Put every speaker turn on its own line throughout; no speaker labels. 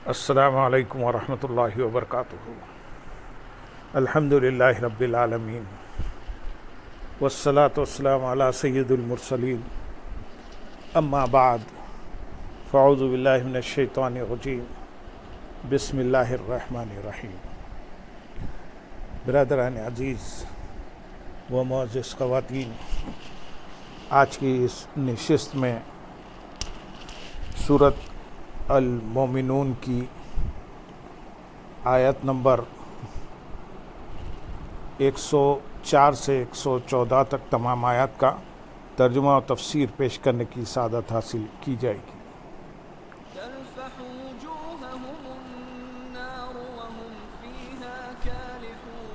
السلام علیکم ورحمۃ اللہ وبرکاتہ۔ الحمد للہ رب العالمین والصلاة والسلام علی سید المرسلین، اما بعد فاعوذ باللہ من الشیطان الرجیم، بسم اللہ الرحمن الرحیم۔ برادران عزیز و معزز خواتین، آج کی اس نشست میں سورۃ المومنون کی آیت نمبر 104 سے 114 تک تمام آیات کا ترجمہ و تفسیر پیش کرنے کی سعادت حاصل کی جائے گی۔
تلفح وجوههم النار وهم فيها كالحون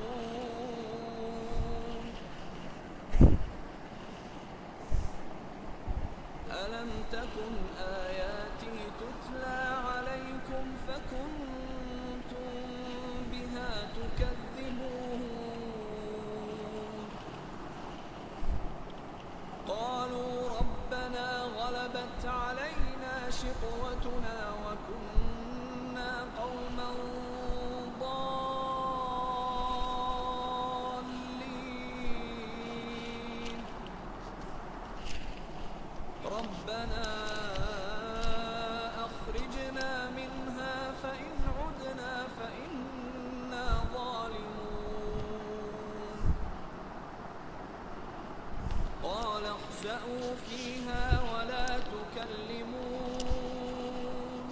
ألم تكن آياتي تتلى عليكم فكنتم بها تكذبون قالوا ربنا غلبت علينا شقوتنا وكنا قوما ضالين ربنا أخرجنا منها فإن عدنا فإنا ظالمون قال اخسأوا فيها ولا تكلمون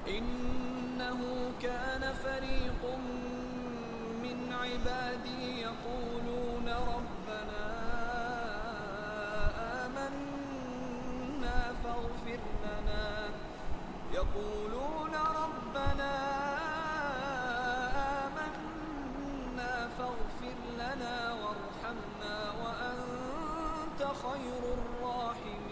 إنه كان فريق من عبادي يقولون ربنا آمنا فاغفر لنا يقولون ربنا آمنا فاغفر لنا وارحمنا وأنت خير الراحمين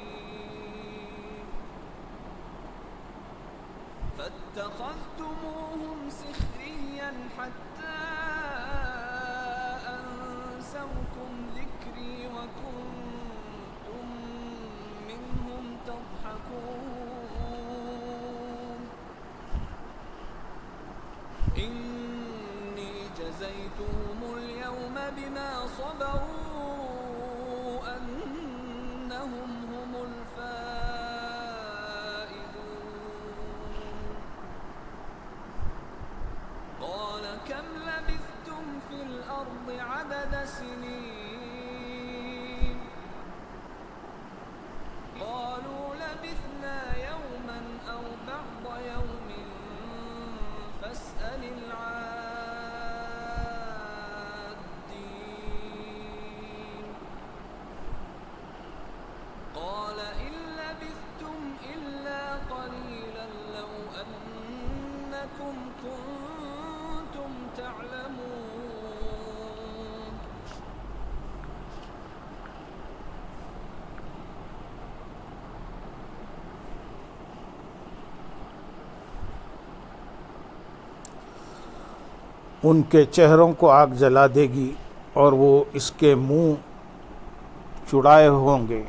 فاتخذتموهم سخريا حتى أنسوكم ذكري وكنتم منهم تضحكون إني جزيتهم اليوم بما صبروا أنهم هم الفائزون قال كم لبثتم في الأرض عدد سنين قالوا لبثنا يوما أو بعض يوم فاسأل العادين قال إن لبثتم إلا قليلا لو أنكم كنتم تعلمون
ان کے چہروں کو آگ جلا دے گی اور وہ اس کے منہ چڑائے ہوں گے۔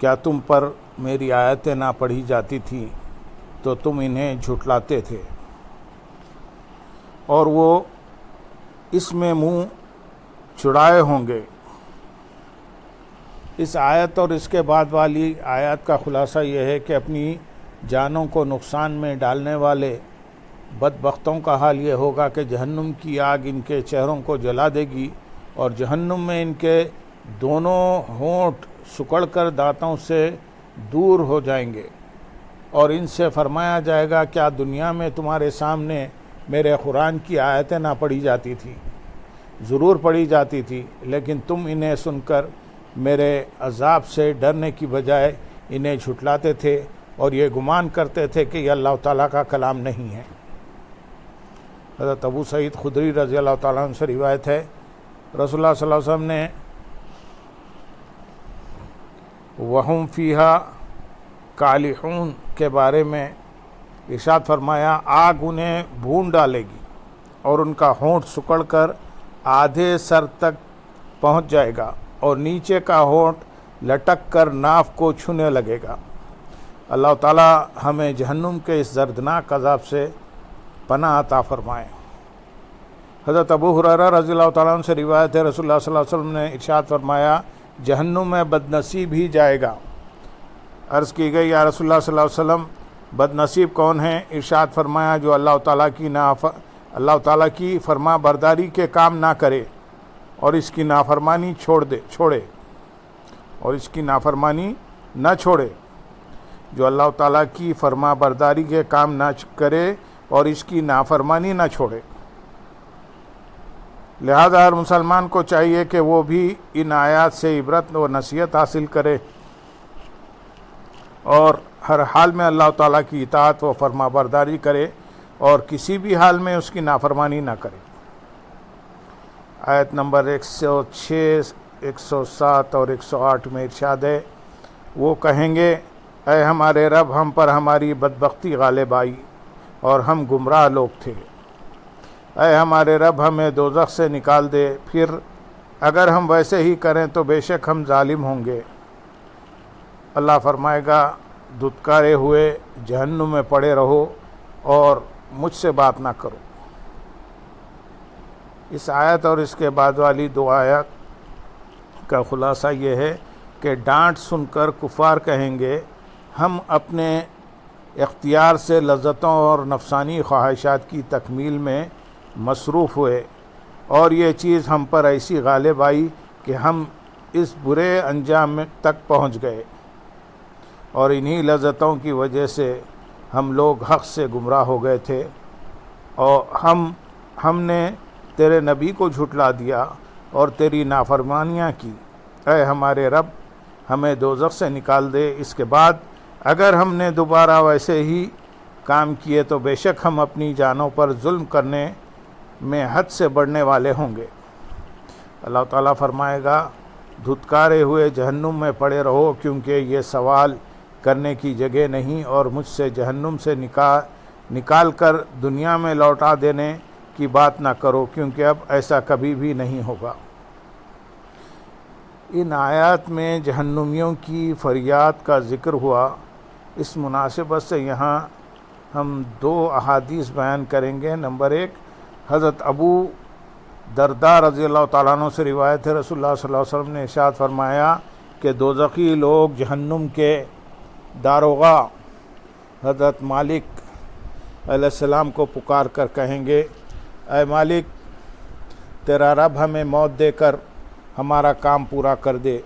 کیا تم پر میری آیتیں نہ پڑھی جاتی تھیں تو تم انہیں جھٹلاتے تھے، اور وہ اس میں منہ چڑائے ہوں گے۔ اس آیت اور اس کے بعد والی آیات کا خلاصہ یہ ہے کہ اپنی جانوں کو نقصان میں ڈالنے والے بدبختوں کا حال یہ ہوگا کہ جہنم کی آگ ان کے چہروں کو جلا دے گی، اور جہنم میں ان کے دونوں ہونٹ سکڑ کر دانتوں سے دور ہو جائیں گے، اور ان سے فرمایا جائے گا کیا دنیا میں تمہارے سامنے میرے قرآن کی آیتیں نہ پڑھی جاتی تھیں؟ ضرور پڑھی جاتی تھی، لیکن تم انہیں سن کر میرے عذاب سے ڈرنے کی بجائے انہیں جھٹلاتے تھے اور یہ گمان کرتے تھے کہ یہ اللہ تعالیٰ کا کلام نہیں ہے۔ حضرت ابو سعید خدری رضی اللہ تعالیٰ عنہ سے روایت ہے، رسول اللہ صلی اللہ علیہ وسلم نے وَهُمْ فِيهَا کالحون کے بارے میں ارشاد فرمایا، آگ انہیں بھون ڈالے گی اور ان کا ہونٹ سکڑ کر آدھے سر تک پہنچ جائے گا، اور نیچے کا ہونٹ لٹک کر ناف کو چھونے لگے گا۔ اللہ تعالی ہمیں جہنم کے اس دردناک عذاب سے پناہ عطا فرمائے۔ حضرت ابو ہریرہ رضی اللہ تعالیٰ عنہ سے روایت ہے، رسول اللہ صلی اللہ علیہ وسلم نے ارشاد فرمایا جہنم میں بد نصیب ہی جائے گا۔ عرض کی گئی یا رسول اللہ صلی اللہ علیہ وسلم بد نصیب کون ہیں؟ ارشاد فرمایا جو اللہ تعالیٰ کی فرما برداری کے کام نہ کرے اور اس کی نافرمانی چھوڑے اور اس کی نافرمانی نہ چھوڑے، جو اللہ تعالیٰ کی فرما برداری کے کام نہ کرے اور اس کی نافرمانی نہ چھوڑے۔ لہذا ہر مسلمان کو چاہیے کہ وہ بھی ان آیات سے عبرت و نصیحت حاصل کرے اور ہر حال میں اللہ تعالیٰ کی اطاعت و فرما برداری کرے اور کسی بھی حال میں اس کی نافرمانی نہ کرے۔ آیت نمبر 106، 107 اور 108 میں ارشاد ہے، وہ کہیں گے اے ہمارے رب ہم پر ہماری بدبختی غالب آئی اور ہم گمراہ لوگ تھے، اے ہمارے رب ہمیں دوزخ سے نکال دے، پھر اگر ہم ویسے ہی کریں تو بے شک ہم ظالم ہوں گے۔ اللہ فرمائے گا دھتکارے ہوئے جہنم میں پڑے رہو اور مجھ سے بات نہ کرو۔ اس آیت اور اس کے بعد والی دو آیات کا خلاصہ یہ ہے کہ ڈانٹ سن کر کفار کہیں گے ہم اپنے اختیار سے لذتوں اور نفسانی خواہشات کی تکمیل میں مصروف ہوئے اور یہ چیز ہم پر ایسی غالب آئی کہ ہم اس برے انجام تک پہنچ گئے اور انہی لذتوں کی وجہ سے ہم لوگ حق سے گمراہ ہو گئے تھے اور ہم نے تیرے نبی کو جھٹلا دیا اور تیری نافرمانیاں کی۔ اے ہمارے رب ہمیں دوزخ سے نکال دے، اس کے بعد اگر ہم نے دوبارہ ویسے ہی کام کیے تو بے شک ہم اپنی جانوں پر ظلم کرنے میں حد سے بڑھنے والے ہوں گے۔ اللہ تعالیٰ فرمائے گا دھتکارے ہوئے جہنم میں پڑے رہو، کیونکہ یہ سوال کرنے کی جگہ نہیں اور مجھ سے جہنم سے نکال کر دنیا میں لوٹا دینے کی بات نہ کرو، کیونکہ اب ایسا کبھی بھی نہیں ہوگا۔ ان آیات میں جہنمیوں کی فریاد کا ذکر ہوا، اس مناسبت سے یہاں ہم دو احادیث بیان کریں گے۔ نمبر 1، حضرت ابو درداء رضی اللہ تعالیٰ عنہ سے روایت ہے، رسول اللہ صلی اللہ علیہ وسلم نے ارشاد فرمایا کہ دوزخی لوگ جہنم کے داروغہ حضرت مالک علیہ السلام کو پکار کر کہیں گے اے مالک تیرا رب ہمیں موت دے کر ہمارا کام پورا کر دے۔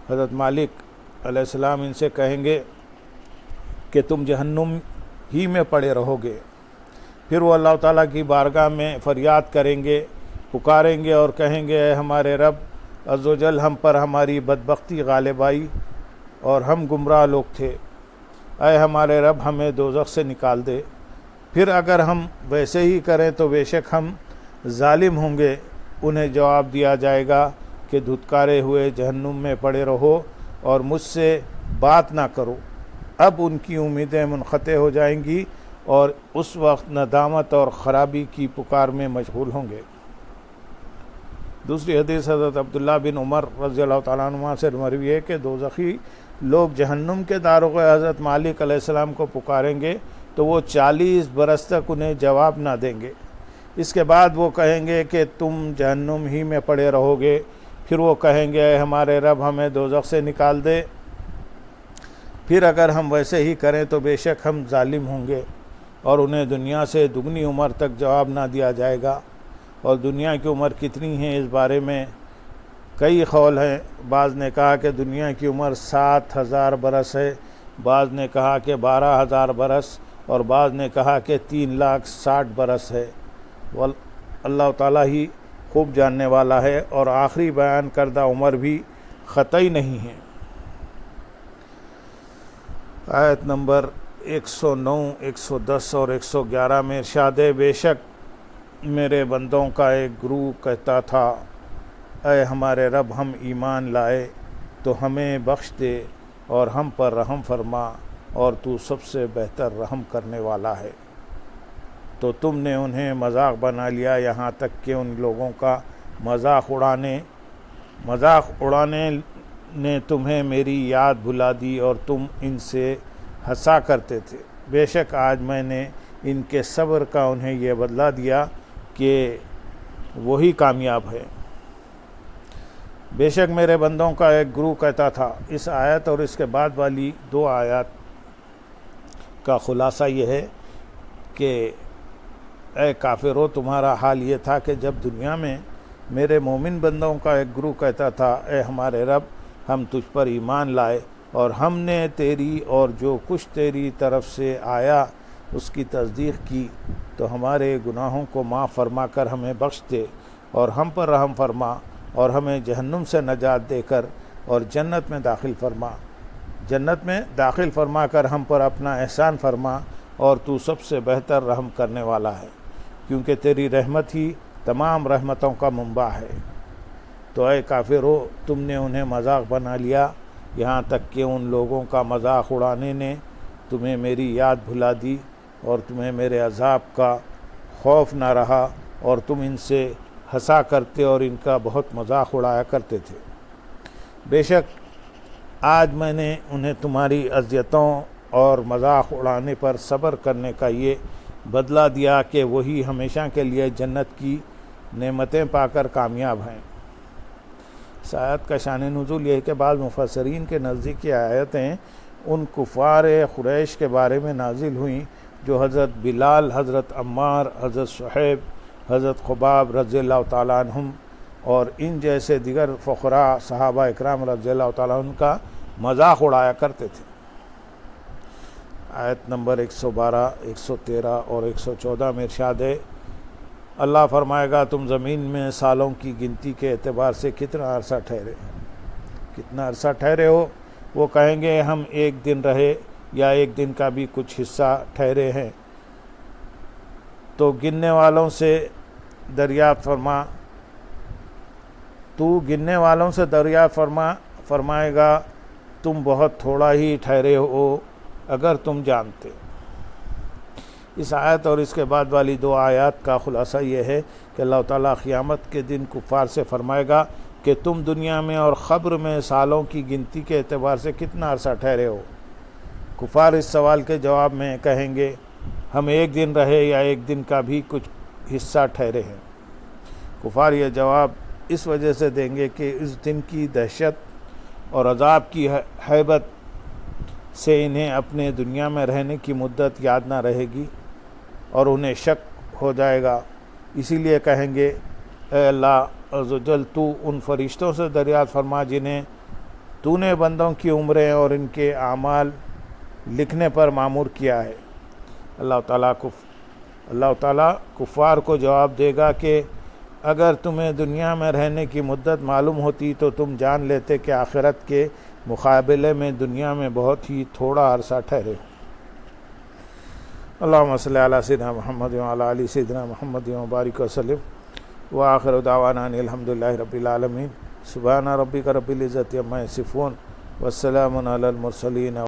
حضرت مالک علیہ السلام ان سے کہیں گے کہ تم جہنم ہی میں پڑے رہو گے۔ پھر وہ اللہ تعالیٰ کی بارگاہ میں فریاد کریں گے، پکاریں گے اور کہیں گے اے ہمارے رب عز و جل ہم پر ہماری بدبختی غالب آئی اور ہم گمراہ لوگ تھے، اے ہمارے رب ہمیں دوزخ سے نکال دے، پھر اگر ہم ویسے ہی کریں تو بے شک ہم ظالم ہوں گے۔ انہیں جواب دیا جائے گا کہ دھتکارے ہوئے جہنم میں پڑے رہو اور مجھ سے بات نہ کرو۔ اب ان کی امیدیں منقطع ہو جائیں گی اور اس وقت ندامت اور خرابی کی پکار میں مشغول ہوں گے۔ دوسری حدیث حضرت عبداللہ بن عمر رضی اللہ تعالیٰ عنہ سے مروی ہے کہ دوزخی لوگ جہنم کے داروغ حضرت مالک علیہ السلام کو پکاریں گے تو وہ 40 برس تک انہیں جواب نہ دیں گے۔ اس کے بعد وہ کہیں گے کہ تم جہنم ہی میں پڑے رہو گے۔ پھر وہ کہیں گے اے ہمارے رب ہمیں دوزخ سے نکال دے، پھر اگر ہم ویسے ہی کریں تو بے شک ہم ظالم ہوں گے، اور انہیں دنیا سے دگنی عمر تک جواب نہ دیا جائے گا۔ اور دنیا کی عمر کتنی ہے اس بارے میں کئی قول ہیں۔ بعض نے کہا کہ دنیا کی عمر 7,000 برس ہے، بعض نے کہا کہ 12,000 برس، اور بعض نے کہا کہ 3,60,000 برس ہے۔ اللہ تعالیٰ ہی خوب جاننے والا ہے، اور آخری بیان کردہ عمر بھی قطعی نہیں ہے۔ آیت نمبر 109، 110 اور 111 میں ارشاد ہے بے شک میرے بندوں کا ایک گروہ کہتا تھا اے ہمارے رب ہم ایمان لائے تو ہمیں بخش دے اور ہم پر رحم فرما، اور تو سب سے بہتر رحم کرنے والا ہے۔ تو تم نے انہیں مذاق بنا لیا، یہاں تک کہ ان لوگوں کا مذاق اڑانے مذاق اڑانے نے تمہیں میری یاد بھلا دی اور تم ان سے ہنسا کرتے تھے۔ بے شک آج میں نے ان کے صبر کا انہیں یہ بدلہ دیا کہ وہی کامیاب ہے۔ بے شک میرے بندوں کا ایک گروہ کہتا تھا۔ اس آیت اور اس کے بعد والی 2 آیات کا خلاصہ یہ ہے کہ اے کافرو، تمہارا حال یہ تھا کہ جب دنیا میں میرے مومن بندوں کا ایک گروہ کہتا تھا، اے ہمارے رب، ہم تجھ پر ایمان لائے اور ہم نے تیری اور جو کچھ تیری طرف سے آیا اس کی تصدیق کی، تو ہمارے گناہوں کو معاف فرما کر ہمیں بخش دے اور ہم پر رحم فرما اور ہمیں جہنم سے نجات دے کر اور جنت میں داخل فرما کر ہم پر اپنا احسان فرما، اور تو سب سے بہتر رحم کرنے والا ہے، کیونکہ تیری رحمت ہی تمام رحمتوں کا منبع ہے۔ تو اے کافرو، تم نے انہیں مذاق بنا لیا، یہاں تک کہ ان لوگوں کا مذاق اڑانے نے تمہیں میری یاد بھلا دی اور تمہیں میرے عذاب کا خوف نہ رہا، اور تم ان سے ہنسا کرتے اور ان کا بہت مذاق اڑایا کرتے تھے۔ بے شک آج میں نے انہیں تمہاری اذیتوں اور مذاق اڑانے پر صبر کرنے کا یہ بدلہ دیا کہ وہی ہمیشہ کے لیے جنت کی نعمتیں پا کر کامیاب ہیں۔ اس آیت کا شان نزول یہ ہے کہ بعض مفسرین کے نزدیک یہ آیتیں ان کفار قریش کے بارے میں نازل ہوئیں جو حضرت بلال، حضرت عمار، حضرت صہیب، حضرت خباب رضی اللہ تعالیٰ عنہم اور ان جیسے دیگر فقراء صحابہ اکرام رضی اللہ تعالیٰ عنہ کا مذاق اڑایا کرتے تھے۔ آیت نمبر 112، 113 اور 114 میں ارشاد ہے، اللہ فرمائے گا تم زمین میں سالوں کی گنتی کے اعتبار سے کتنا عرصہ ٹھہرے ہو؟ وہ کہیں گے ہم 1 دن رہے یا 1 دن کا بھی کچھ حصہ ٹھہرے ہیں۔ تو گننے والوں سے دریافت فرمائے گا تم بہت تھوڑا ہی ٹھہرے ہو اگر تم جانتے۔ اس آیت اور اس کے بعد والی 2 آیات کا خلاصہ یہ ہے کہ اللہ تعالیٰ قیامت کے دن کفار سے فرمائے گا کہ تم دنیا میں اور قبر میں سالوں کی گنتی کے اعتبار سے کتنا عرصہ ٹھہرے ہو؟ کفار اس سوال کے جواب میں کہیں گے ہم 1 دن رہے یا 1 دن کا بھی کچھ حصہ ٹھہرے ہیں۔ کفار یہ جواب اس وجہ سے دیں گے کہ اس دن کی دہشت اور عذاب کی ہیبت سے انہیں اپنے دنیا میں رہنے کی مدت یاد نہ رہے گی اور انہیں شک ہو جائے گا۔ اسی لیے کہیں گے اے اللہ عز و جل، تو ان فرشتوں سے دریافت فرما جنہیں تو نے بندوں کی عمریں اور ان کے اعمال لکھنے پر مامور کیا ہے۔ اللہ تعالیٰ کفار کو جواب دے گا کہ اگر تمہیں دنیا میں رہنے کی مدت معلوم ہوتی تو تم جان لیتے کہ آخرت کے مقابلے میں دنیا میں بہت ہی تھوڑا عرصہ ٹھہرے۔ اللہم صلی علی سیدنا محمد وعلی آل سیدنا محمد وبارک وسلم وآخر دعوانا ان الحمدللہ رب العالمین۔ سبحان ربک رب العزت عما یصفون والسلام علی المرسلین۔